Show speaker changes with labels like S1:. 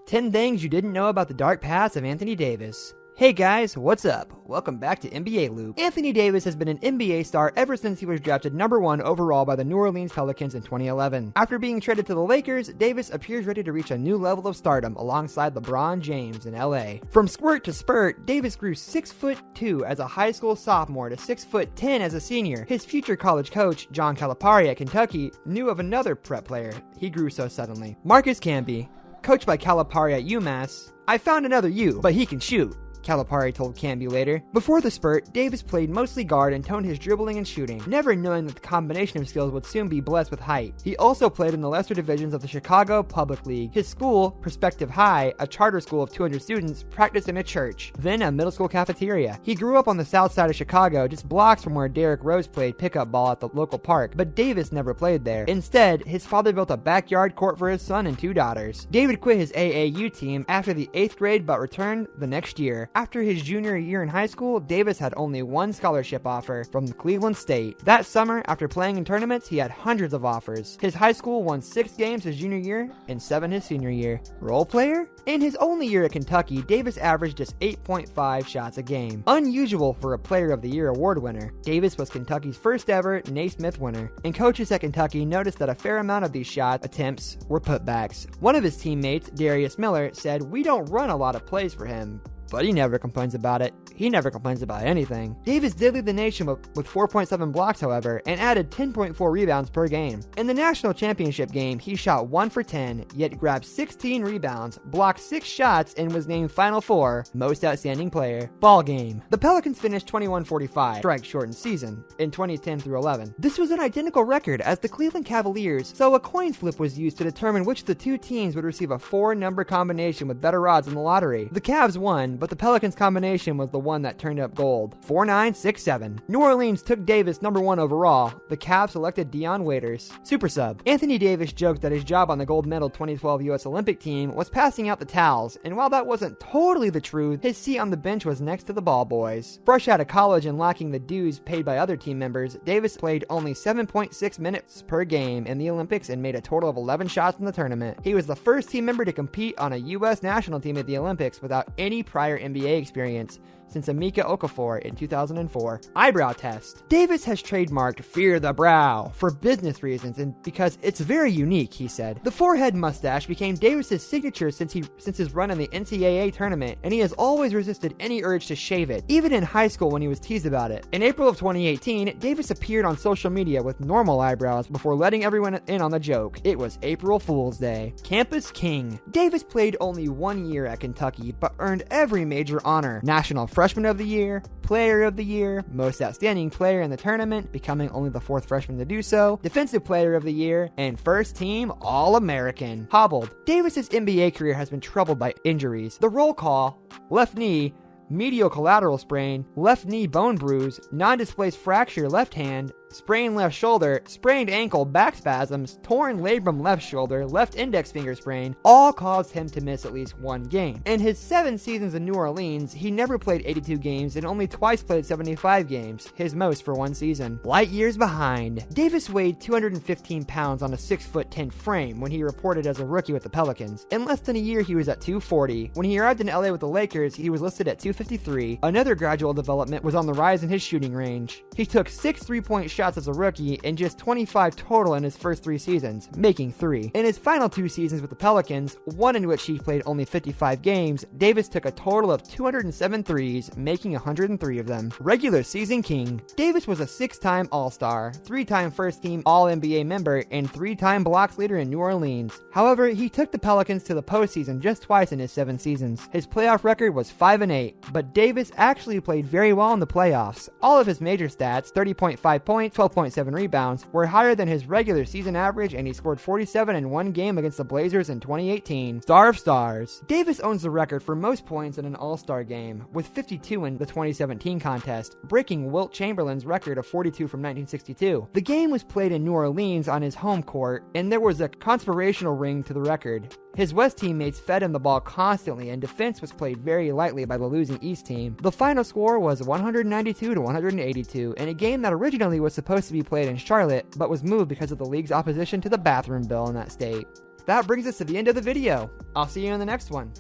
S1: 10 things you didn't know about the dark past of Anthony Davis. Hey guys, what's up? Welcome back to NBA Loop. Anthony Davis has been an NBA star ever since he was drafted number 1 overall by the New Orleans Pelicans in 2011. After being traded to the Lakers, Davis appears ready to reach a new level of stardom alongside LeBron James in LA. From squirt to spurt, Davis grew 6'2" as a high school sophomore to 6'10" as a senior. His future college coach, John Calipari at Kentucky, knew of another prep player. He grew so suddenly. Marcus Camby, coached by Calipari at UMass, I found another you, but he can shoot, Calipari told Camby later. Before the spurt, Davis played mostly guard and toned his dribbling and shooting, never knowing that the combination of skills would soon be blessed with height. He also played in the lesser divisions of the Chicago Public League. His school, Perspective High, a charter school of 200 students, practiced in a church, then a middle school cafeteria. He grew up on the south side of Chicago, just blocks from where Derrick Rose played pickup ball at the local park, but Davis never played there. Instead, his father built a backyard court for his son and 2 daughters. David quit his AAU team after the 8th grade but returned the next year. After his junior year in high school, Davis had only one scholarship offer from Cleveland State. That summer, after playing in tournaments, he had hundreds of offers. His high school won 6 games his junior year and 7 his senior year. Role player? In his only year at Kentucky, Davis averaged just 8.5 shots a game. Unusual for a Player of the Year award winner. Davis was Kentucky's first ever Naismith winner, and coaches at Kentucky noticed that a fair amount of these shot attempts were putbacks. One of his teammates, Darius Miller, said, "We don't run a lot of plays for him." But he never complains about it. He never complains about anything. Davis did lead the nation with 4.7 blocks, however, and added 10.4 rebounds per game. In the national championship game, he shot 1 for 10, yet grabbed 16 rebounds, blocked 6 shots, and was named Final Four Most Outstanding Player. Ball game. The Pelicans finished 21-45, strike-shortened season, in 2010 through 11. This was an identical record as the Cleveland Cavaliers, so a coin flip was used to determine which of the 2 teams would receive a 4-number combination with better odds in the lottery. The Cavs won, but the Pelicans combination was the one that turned up gold. 4-9-6-7. New Orleans took Davis number 1 overall. The Cavs selected Dion Waiters. Super sub. Anthony Davis joked that his job on the gold medal 2012 U.S. Olympic team was passing out the towels, and while that wasn't totally the truth, his seat on the bench was next to the ball boys. Fresh out of college and lacking the dues paid by other team members, Davis played only 7.6 minutes per game in the Olympics and made a total of 11 shots in the tournament. He was the first team member to compete on a U.S. national team at the Olympics without any prior NBA experience since Emeka Okafor in 2004. Eyebrow test. Davis has trademarked Fear the Brow for business reasons and because it's very unique, he said. The forehead mustache became Davis's signature since his run in the NCAA tournament, and he has always resisted any urge to shave it, even in high school when he was teased about it. In April of 2018, Davis appeared on social media with normal eyebrows before letting everyone in on the joke. It was April Fool's Day. Campus King. Davis played only 1 year at Kentucky, but earned every major honor. National Freshman of the Year, Player of the Year, Most Outstanding Player in the tournament, becoming only the 4th freshman to do so, Defensive Player of the Year, and First Team All-American. Hobbled. Davis's NBA career has been troubled by injuries. The roll call, left knee, medial collateral sprain, left knee bone bruise, non-displaced fracture left hand, sprained left shoulder, sprained ankle, back spasms, torn labrum left shoulder, left index finger sprain, all caused him to miss at least 1 game. In his 7 seasons in New Orleans, he never played 82 games and only twice played 75 games, his most for 1 season. Light years behind. Davis weighed 215 pounds on a 6'10" frame when he reported as a rookie with the Pelicans. In less than a year, he was at 240. When he arrived in LA with the Lakers, he was listed at 253. Another gradual development was on the rise in his shooting range. He took 6 3-point shots as a rookie and just 25 total in his first 3 seasons, making 3. In his final 2 seasons with the Pelicans, one in which he played only 55 games, Davis took a total of 207 threes, making 103 of them. Regular season king. Davis was a 6-time All-Star, 3-time first-team All-NBA member, and 3-time blocks leader in New Orleans. However, he took the Pelicans to the postseason just twice in his 7 seasons. His playoff record was 5-8, but Davis actually played very well in the playoffs. All of his major stats, 30.5 points, 12.7 rebounds, were higher than his regular season average, and he scored 47 in 1 game against the Blazers in 2018. Star of stars. Davis owns the record for most points in an All-Star game, with 52 in the 2017 contest, breaking Wilt Chamberlain's record of 42 from 1962. The game was played in New Orleans on his home court, and there was a conspirational ring to the record. His West teammates fed him the ball constantly, and defense was played very lightly by the losing East team. The final score was 192-182 in a game that originally was supposed to be played in Charlotte, but was moved because of the league's opposition to the bathroom bill in that state. that brings us to the end of the video. I'll see you in the next one.